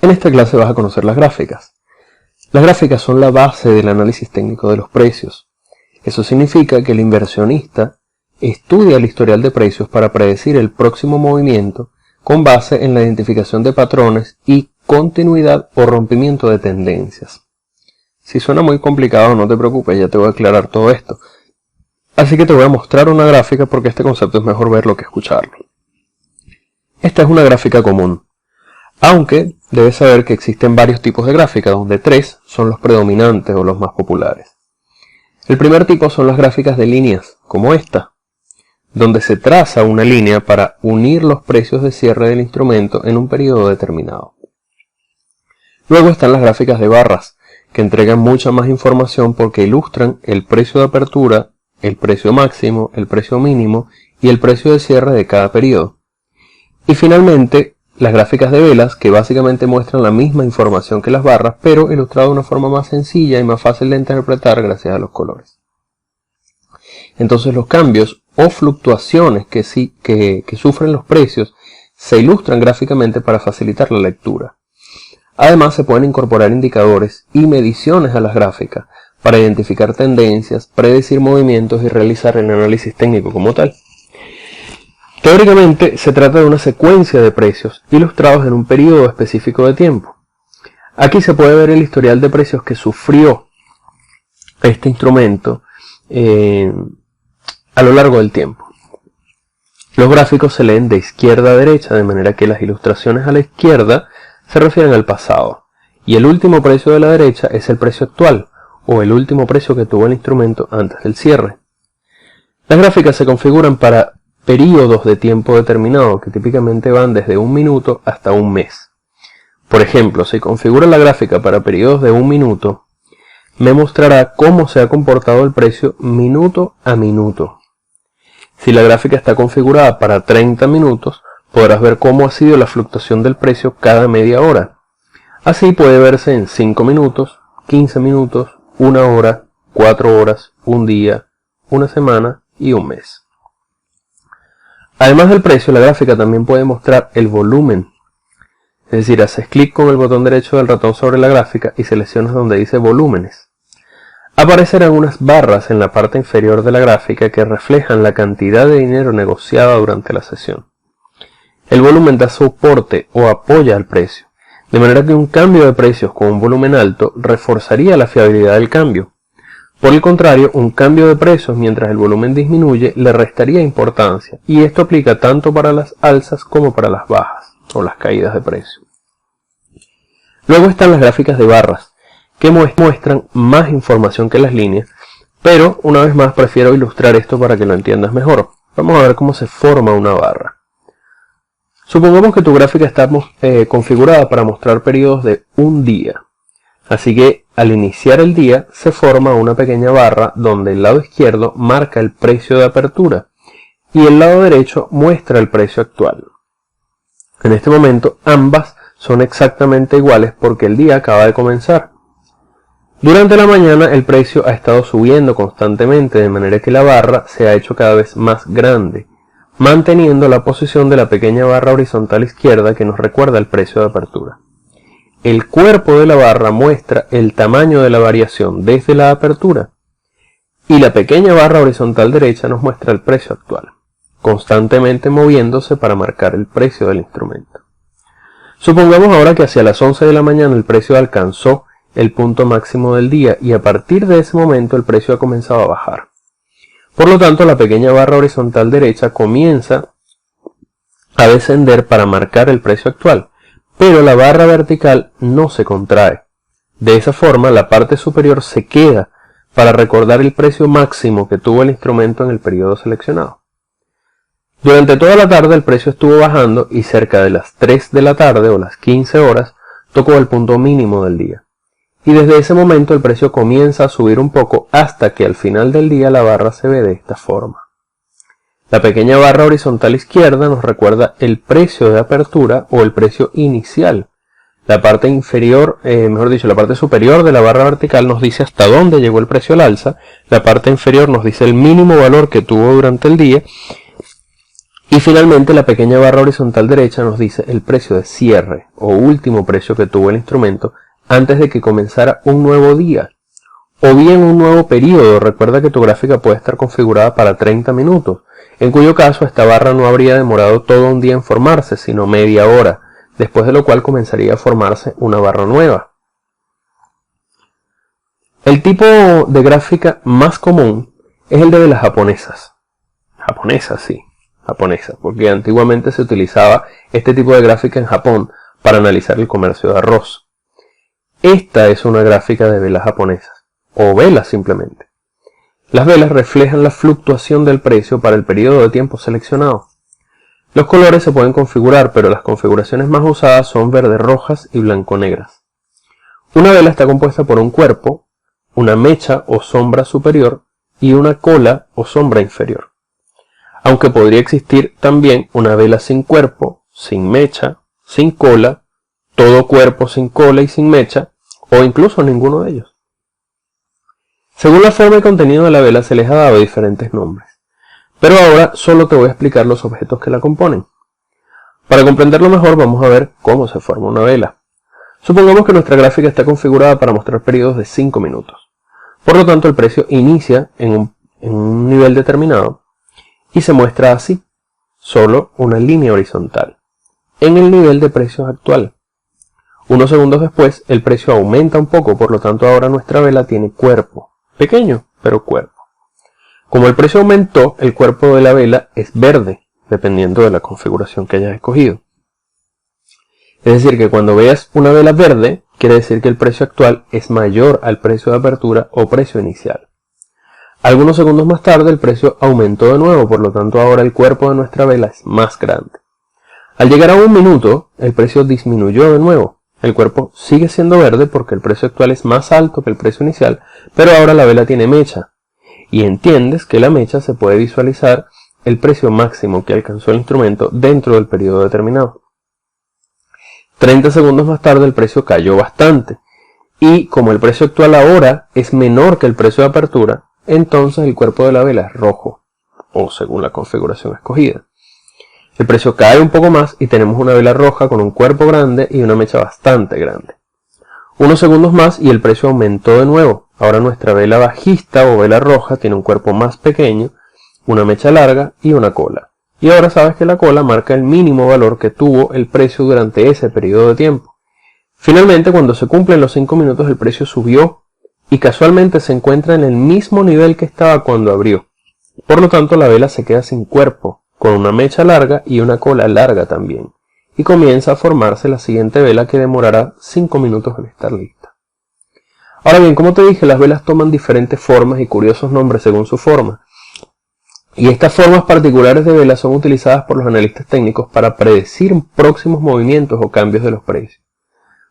En esta clase vas a conocer las gráficas. Las gráficas son la base del análisis técnico de los precios. Eso significa que el inversionista estudia el historial de precios para predecir el próximo movimiento con base en la identificación de patrones y continuidad o rompimiento de tendencias. Si suena muy complicado, no te preocupes, ya te voy a aclarar todo esto. Así que te voy a mostrar una gráfica porque este concepto es mejor verlo que escucharlo. Esta es una gráfica común, aunque debes saber que existen varios tipos de gráficas, donde 3 son los predominantes o los más populares. El primer tipo son las gráficas de líneas, como esta, donde se traza una línea para unir los precios de cierre del instrumento en un periodo determinado. Luego están las gráficas de barras, que entregan mucha más información porque ilustran el precio de apertura, el precio máximo, el precio mínimo y el precio de cierre de cada periodo. Y finalmente, las gráficas de velas, que básicamente muestran la misma información que las barras, pero ilustrado de una forma más sencilla y más fácil de interpretar gracias a los colores. Entonces los cambios o fluctuaciones que sufren los precios se ilustran gráficamente para facilitar la lectura. Además se pueden incorporar indicadores y mediciones a las gráficas para identificar tendencias, predecir movimientos y realizar el análisis técnico como tal. Teóricamente se trata de una secuencia de precios ilustrados en un periodo específico de tiempo. Aquí se puede ver el historial de precios que sufrió este instrumento a lo largo del tiempo. Los gráficos se leen de izquierda a derecha, de manera que las ilustraciones a la izquierda se refieren al pasado, y el último precio de la derecha es el precio actual, o el último precio que tuvo el instrumento antes del cierre. Las gráficas se configuran para periodos de tiempo determinado, que típicamente van desde un minuto hasta un mes. Por ejemplo, si configuro la gráfica para periodos de un minuto, me mostrará cómo se ha comportado el precio minuto a minuto. Si la gráfica está configurada para 30 minutos, podrás ver cómo ha sido la fluctuación del precio cada media hora. Así puede verse en 5 minutos, 15 minutos, 1 hora, 4 horas, un día, una semana y un mes. Además del precio, la gráfica también puede mostrar el volumen. Es decir, haces clic con el botón derecho del ratón sobre la gráfica y seleccionas donde dice volúmenes. Aparecerán unas barras en la parte inferior de la gráfica que reflejan la cantidad de dinero negociada durante la sesión. El volumen da soporte o apoya al precio, de manera que un cambio de precios con un volumen alto reforzaría la fiabilidad del cambio. Por el contrario, un cambio de precios mientras el volumen disminuye le restaría importancia, y esto aplica tanto para las alzas como para las bajas o las caídas de precio. Luego están las gráficas de barras, que muestran más información que las líneas, pero una vez más prefiero ilustrar esto para que lo entiendas mejor. Vamos a ver cómo se forma una barra. Supongamos que tu gráfica está configurada para mostrar periodos de un día. Así que al iniciar el día se forma una pequeña barra donde el lado izquierdo marca el precio de apertura y el lado derecho muestra el precio actual. En este momento ambas son exactamente iguales porque el día acaba de comenzar. Durante la mañana el precio ha estado subiendo constantemente, de manera que la barra se ha hecho cada vez más grande, manteniendo la posición de la pequeña barra horizontal izquierda que nos recuerda el precio de apertura. El cuerpo de la barra muestra el tamaño de la variación desde la apertura y la pequeña barra horizontal derecha nos muestra el precio actual, constantemente moviéndose para marcar el precio del instrumento. Supongamos ahora que hacia las 11 de la mañana el precio alcanzó el punto máximo del día y a partir de ese momento el precio ha comenzado a bajar. Por lo tanto, la pequeña barra horizontal derecha comienza a descender para marcar el precio actual, pero la barra vertical no se contrae. De esa forma, la parte superior se queda para recordar el precio máximo que tuvo el instrumento en el periodo seleccionado. Durante toda la tarde el precio estuvo bajando y cerca de las 3 de la tarde o las 15 horas tocó el punto mínimo del día. Y desde ese momento el precio comienza a subir un poco hasta que al final del día la barra se ve de esta forma. La pequeña barra horizontal izquierda nos recuerda el precio de apertura o el precio inicial. La parte inferior, la parte superior de la barra vertical nos dice hasta dónde llegó el precio al alza. La parte inferior nos dice el mínimo valor que tuvo durante el día. Y finalmente la pequeña barra horizontal derecha nos dice el precio de cierre o último precio que tuvo el instrumento antes de que comenzara un nuevo día o bien un nuevo periodo. Recuerda que tu gráfica puede estar configurada para 30 minutos, en cuyo caso esta barra no habría demorado todo un día en formarse, sino media hora, después de lo cual comenzaría a formarse una barra nueva. El tipo de gráfica más común es el de velas japonesas. Japonesas, sí, japonesas, porque antiguamente se utilizaba este tipo de gráfica en Japón para analizar el comercio de arroz. Esta es una gráfica de velas japonesas, o velas simplemente. Las velas reflejan la fluctuación del precio para el periodo de tiempo seleccionado. Los colores se pueden configurar, pero las configuraciones más usadas son verde-rojas y blanco-negras. Una vela está compuesta por un cuerpo, una mecha o sombra superior y una cola o sombra inferior. Aunque podría existir también una vela sin cuerpo, sin mecha, sin cola, todo cuerpo sin cola y sin mecha, o incluso ninguno de ellos. Según la forma y contenido de la vela se les ha dado diferentes nombres, pero ahora solo te voy a explicar los objetos que la componen. Para comprenderlo mejor vamos a ver cómo se forma una vela. Supongamos que nuestra gráfica está configurada para mostrar periodos de 5 minutos. Por lo tanto el precio inicia en un nivel determinado y se muestra así, solo una línea horizontal, en el nivel de precios actual. Unos segundos después el precio aumenta un poco, por lo tanto ahora nuestra vela tiene cuerpo. Pequeño, pero cuerpo. Como el precio aumentó, el cuerpo de la vela es verde, dependiendo de la configuración que hayas escogido. Es decir, que cuando veas una vela verde, quiere decir que el precio actual es mayor al precio de apertura o precio inicial. Algunos segundos más tarde, el precio aumentó de nuevo, por lo tanto ahora el cuerpo de nuestra vela es más grande. Al llegar a 1 minuto, el precio disminuyó de nuevo. El cuerpo sigue siendo verde porque el precio actual es más alto que el precio inicial, pero ahora la vela tiene mecha. Y entiendes que la mecha se puede visualizar el precio máximo que alcanzó el instrumento dentro del periodo determinado. 30 segundos más tarde el precio cayó bastante. Y como el precio actual ahora es menor que el precio de apertura, entonces el cuerpo de la vela es rojo, o según la configuración escogida. El precio cae un poco más y tenemos una vela roja con un cuerpo grande y una mecha bastante grande. Unos segundos más y el precio aumentó de nuevo. Ahora nuestra vela bajista o vela roja tiene un cuerpo más pequeño, una mecha larga y una cola. Y ahora sabes que la cola marca el mínimo valor que tuvo el precio durante ese periodo de tiempo. Finalmente, cuando se cumplen los 5 minutos, el precio subió y casualmente se encuentra en el mismo nivel que estaba cuando abrió. Por lo tanto, la vela se queda sin cuerpo, con una mecha larga y una cola larga también, y comienza a formarse la siguiente vela que demorará 5 minutos en estar lista. Ahora bien, como te dije, las velas toman diferentes formas y curiosos nombres según su forma, y estas formas particulares de velas son utilizadas por los analistas técnicos para predecir próximos movimientos o cambios de los precios.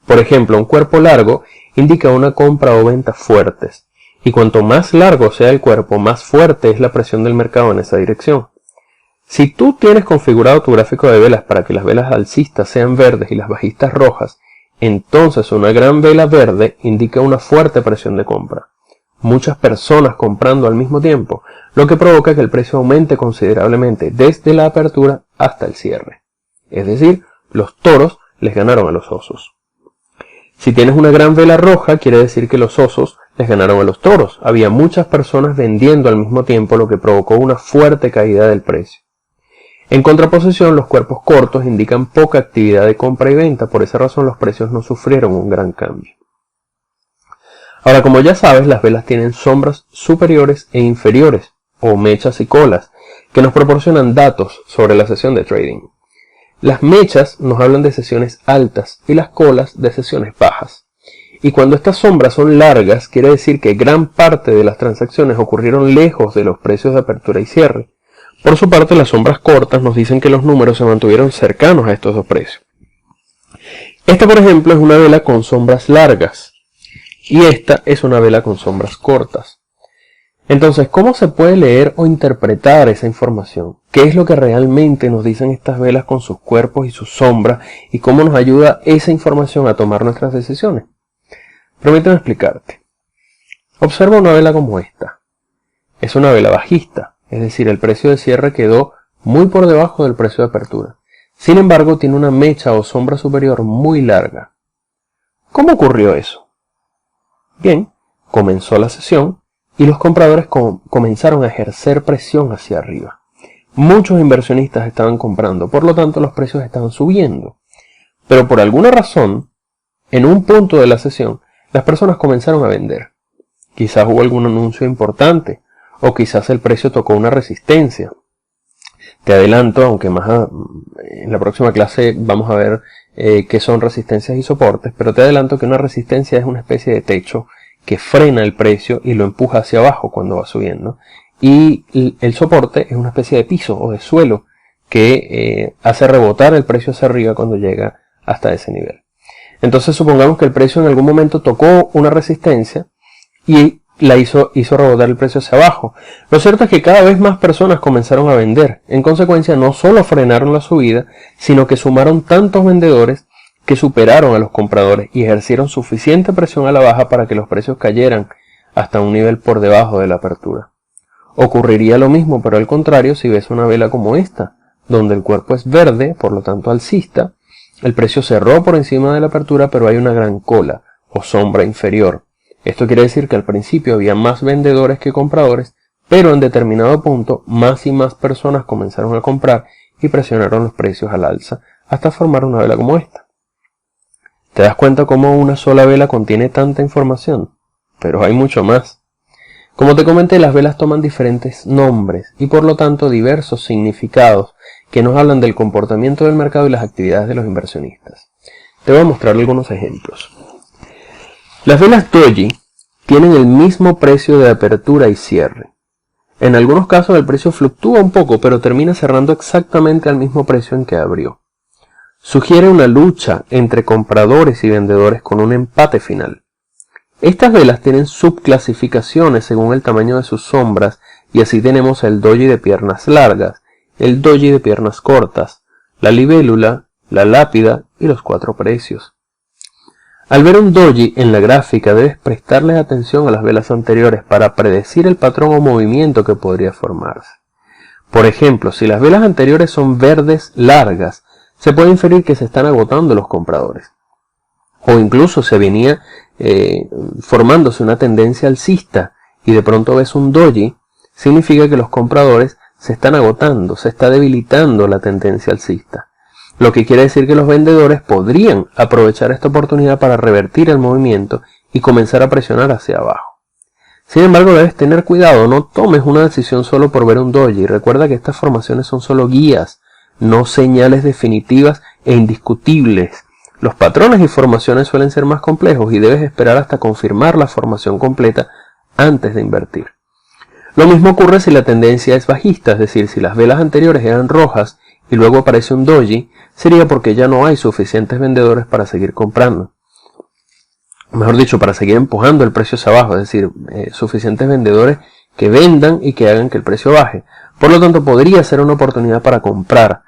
Por ejemplo, un cuerpo largo indica una compra o venta fuertes, y cuanto más largo sea el cuerpo, más fuerte es la presión del mercado en esa dirección. Si tú tienes configurado tu gráfico de velas para que las velas alcistas sean verdes y las bajistas rojas, entonces una gran vela verde indica una fuerte presión de compra. Muchas personas comprando al mismo tiempo, lo que provoca que el precio aumente considerablemente desde la apertura hasta el cierre. Es decir, los toros les ganaron a los osos. Si tienes una gran vela roja, quiere decir que los osos les ganaron a los toros. Había muchas personas vendiendo al mismo tiempo, lo que provocó una fuerte caída del precio. En contraposición, los cuerpos cortos indican poca actividad de compra y venta, por esa razón los precios no sufrieron un gran cambio. Ahora, como ya sabes, las velas tienen sombras superiores e inferiores, o mechas y colas, que nos proporcionan datos sobre la sesión de trading. Las mechas nos hablan de sesiones altas y las colas de sesiones bajas. Y cuando estas sombras son largas, quiere decir que gran parte de las transacciones ocurrieron lejos de los precios de apertura y cierre. Por su parte, las sombras cortas nos dicen que los números se mantuvieron cercanos a estos dos precios. Esta, por ejemplo, es una vela con sombras largas y esta es una vela con sombras cortas. Entonces, ¿cómo se puede leer o interpretar esa información? ¿Qué es lo que realmente nos dicen estas velas con sus cuerpos y sus sombras? ¿Y cómo nos ayuda esa información a tomar nuestras decisiones? Permíteme explicarte. Observa una vela como esta. Es una vela bajista, es decir, el precio de cierre quedó muy por debajo del precio de apertura. Sin embargo, tiene una mecha o sombra superior muy larga. ¿Cómo ocurrió eso? Bien, comenzó la sesión y los compradores comenzaron a ejercer presión hacia arriba. Muchos inversionistas estaban comprando, por lo tanto los precios estaban subiendo. Pero por alguna razón, en un punto de la sesión, las personas comenzaron a vender. Quizás hubo algún anuncio importante, o quizás el precio tocó una resistencia. Te adelanto, aunque en la próxima clase vamos a ver qué son resistencias y soportes, pero te adelanto que una resistencia es una especie de techo que frena el precio y lo empuja hacia abajo cuando va subiendo. Y el soporte es una especie de piso o de suelo que hace rebotar el precio hacia arriba cuando llega hasta ese nivel. Entonces supongamos que el precio en algún momento tocó una resistencia y la hizo rebotar el precio hacia abajo. Lo cierto es que cada vez más personas comenzaron a vender. En consecuencia, no solo frenaron la subida, sino que sumaron tantos vendedores que superaron a los compradores y ejercieron suficiente presión a la baja para que los precios cayeran hasta un nivel por debajo de la apertura. Ocurriría lo mismo, pero al contrario, si ves una vela como esta, donde el cuerpo es verde, por lo tanto alcista, el precio cerró por encima de la apertura, pero hay una gran cola o sombra inferior. Esto quiere decir que al principio había más vendedores que compradores, pero en determinado punto más y más personas comenzaron a comprar y presionaron los precios al alza hasta formar una vela como esta. ¿Te das cuenta cómo una sola vela contiene tanta información? Pero hay mucho más. Como te comenté, las velas toman diferentes nombres y por lo tanto diversos significados que nos hablan del comportamiento del mercado y las actividades de los inversionistas. Te voy a mostrar algunos ejemplos. Las velas doji tienen el mismo precio de apertura y cierre. En algunos casos el precio fluctúa un poco, pero termina cerrando exactamente al mismo precio en que abrió. Sugiere una lucha entre compradores y vendedores con un empate final. Estas velas tienen subclasificaciones según el tamaño de sus sombras y así tenemos el doji de piernas largas, el doji de piernas cortas, la libélula, la lápida y los 4 precios. Al ver un doji en la gráfica debes prestarle atención a las velas anteriores para predecir el patrón o movimiento que podría formarse. Por ejemplo, si las velas anteriores son verdes largas, se puede inferir que se están agotando los compradores. O incluso se venía formándose una tendencia alcista y de pronto ves un doji, significa que los compradores se están agotando, se está debilitando la tendencia alcista. Lo que quiere decir que los vendedores podrían aprovechar esta oportunidad para revertir el movimiento y comenzar a presionar hacia abajo. Sin embargo, debes tener cuidado, no tomes una decisión solo por ver un doji. Recuerda que estas formaciones son solo guías, no señales definitivas e indiscutibles. Los patrones y formaciones suelen ser más complejos y debes esperar hasta confirmar la formación completa antes de invertir. Lo mismo ocurre si la tendencia es bajista, es decir, si las velas anteriores eran rojas y luego aparece un doji, sería porque ya no hay suficientes vendedores para seguir comprando. Mejor dicho, para seguir empujando el precio hacia abajo, es decir, suficientes vendedores que vendan y que hagan que el precio baje. Por lo tanto, podría ser una oportunidad para comprar,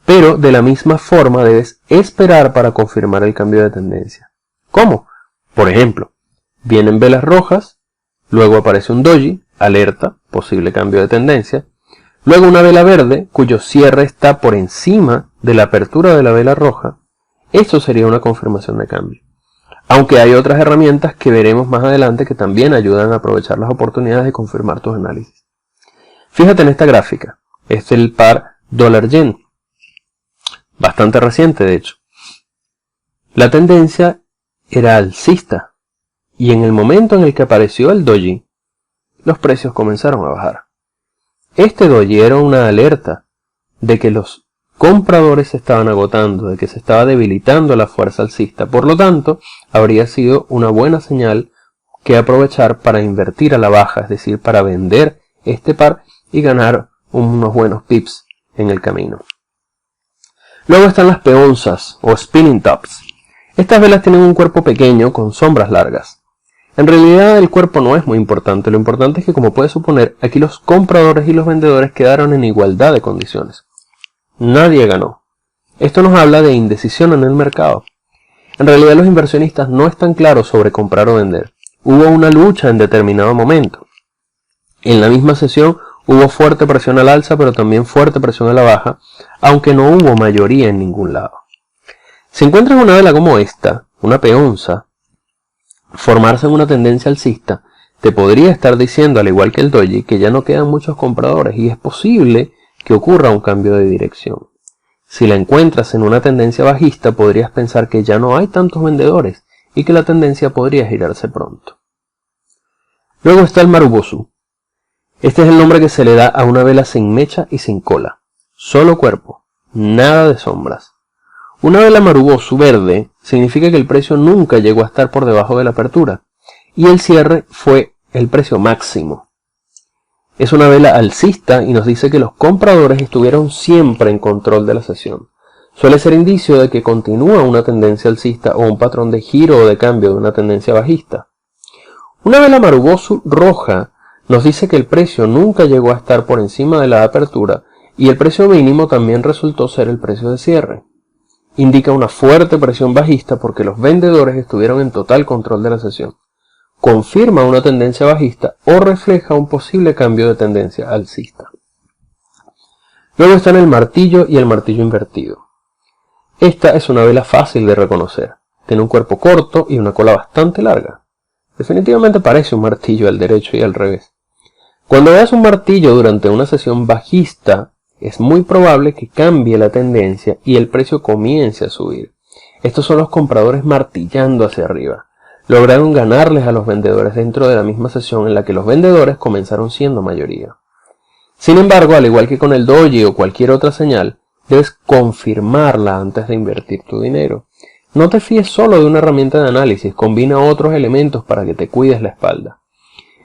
pero de la misma forma debes esperar para confirmar el cambio de tendencia. ¿Cómo? Por ejemplo, vienen velas rojas, luego aparece un doji, alerta, posible cambio de tendencia, luego una vela verde cuyo cierre está por encima de la apertura de la vela roja. Esto sería una confirmación de cambio. Aunque hay otras herramientas que veremos más adelante que también ayudan a aprovechar las oportunidades de confirmar tus análisis. Fíjate en esta gráfica. Este es el par dólar-yen. Bastante reciente, de hecho. La tendencia era alcista. Y en el momento en el que apareció el doji, los precios comenzaron a bajar. Este doji era una alerta de que los compradores se estaban agotando, de que se estaba debilitando la fuerza alcista. Por lo tanto, habría sido una buena señal que aprovechar para invertir a la baja, es decir, para vender este par y ganar unos buenos pips en el camino. Luego están las peonzas o spinning tops. Estas velas tienen un cuerpo pequeño con sombras largas. En realidad el cuerpo no es muy importante, lo importante es que, como puedes suponer, aquí los compradores y los vendedores quedaron en igualdad de condiciones. Nadie ganó. Esto nos habla de indecisión en el mercado. En realidad los inversionistas no están claros sobre comprar o vender. Hubo una lucha en determinado momento. En la misma sesión Hubo fuerte presión al alza, pero también fuerte presión a la baja, aunque no hubo mayoría en ningún lado. Si encuentras una vela como esta, una peonza, formarse en una tendencia alcista, te podría estar diciendo, al igual que el doji, que ya no quedan muchos compradores y es posible que ocurra un cambio de dirección. Si la encuentras en una tendencia bajista, podrías pensar que ya no hay tantos vendedores y que la tendencia podría girarse pronto. Luego está el marubosu. Este es el nombre que se le da a una vela sin mecha y sin cola. Solo cuerpo, nada de sombras. Una vela marubosu verde significa que el precio nunca llegó a estar por debajo de la apertura y el cierre fue el precio máximo. Es una vela alcista y nos dice que los compradores estuvieron siempre en control de la sesión. Suele ser indicio de que continúa una tendencia alcista o un patrón de giro o de cambio de una tendencia bajista. Una vela marubosu roja nos dice que el precio nunca llegó a estar por encima de la apertura y el precio mínimo también resultó ser el precio de cierre. Indica una fuerte presión bajista porque los vendedores estuvieron en total control de la sesión. Confirma una tendencia bajista o refleja un posible cambio de tendencia alcista. Luego están el martillo y el martillo invertido. Esta es una vela fácil de reconocer. Tiene un cuerpo corto y una cola bastante larga. Definitivamente parece un martillo al derecho y al revés. Cuando veas un martillo durante una sesión bajista, es muy probable que cambie la tendencia y el precio comience a subir. Estos son los compradores martillando hacia arriba. Lograron ganarles a los vendedores dentro de la misma sesión en la que los vendedores comenzaron siendo mayoría. Sin embargo, al igual que con el doji o cualquier otra señal, debes confirmarla antes de invertir tu dinero. No te fíes solo de una herramienta de análisis, combina otros elementos para que te cuides la espalda.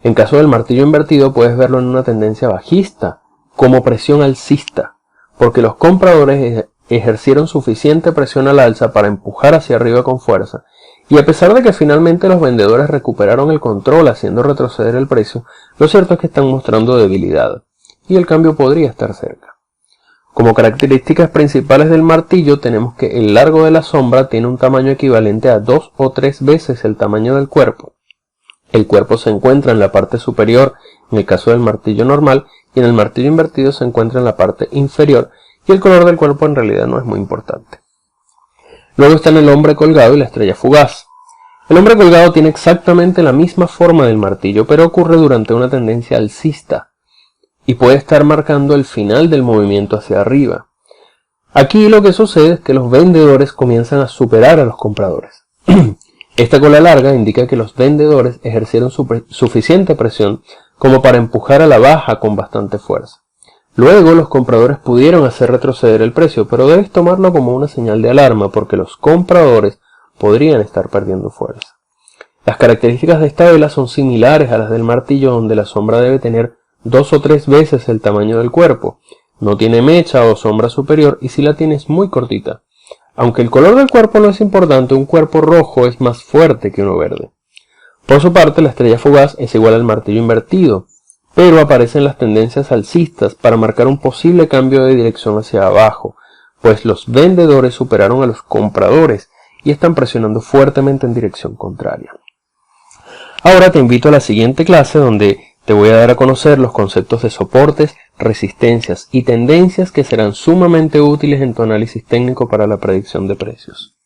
En caso del martillo invertido puedes verlo en una tendencia bajista, como presión alcista, porque los compradores ejercieron suficiente presión al alza para empujar hacia arriba con fuerza, y a pesar de que finalmente los vendedores recuperaron el control haciendo retroceder el precio, lo cierto es que están mostrando debilidad, y el cambio podría estar cerca. Como características principales del martillo tenemos que el largo de la sombra tiene un tamaño equivalente a 2 o 3 veces el tamaño del cuerpo. El cuerpo se encuentra en la parte superior en el caso del martillo normal y en el martillo invertido se encuentra en la parte inferior y el color del cuerpo en realidad no es muy importante. Luego están el hombre colgado y la estrella fugaz. El hombre colgado tiene exactamente la misma forma del martillo, pero ocurre durante una tendencia alcista y puede estar marcando el final del movimiento hacia arriba. Aquí lo que sucede es que los vendedores comienzan a superar a los compradores. Esta cola larga indica que los vendedores ejercieron suficiente presión como para empujar a la baja con bastante fuerza. Luego los compradores pudieron hacer retroceder el precio, pero debes tomarlo como una señal de alarma porque los compradores podrían estar perdiendo fuerza. Las características de esta vela son similares a las del martillo, donde la sombra debe tener 2 o 3 veces el tamaño del cuerpo. No tiene mecha o sombra superior y si la tiene es muy cortita. Aunque el color del cuerpo no es importante, un cuerpo rojo es más fuerte que uno verde. Por su parte, la estrella fugaz es igual al martillo invertido, pero aparecen las tendencias alcistas para marcar un posible cambio de dirección hacia abajo, pues los vendedores superaron a los compradores y están presionando fuertemente en dirección contraria. Ahora te invito a la siguiente clase donde te voy a dar a conocer los conceptos de soportes, resistencias y tendencias que serán sumamente útiles en tu análisis técnico para la predicción de precios.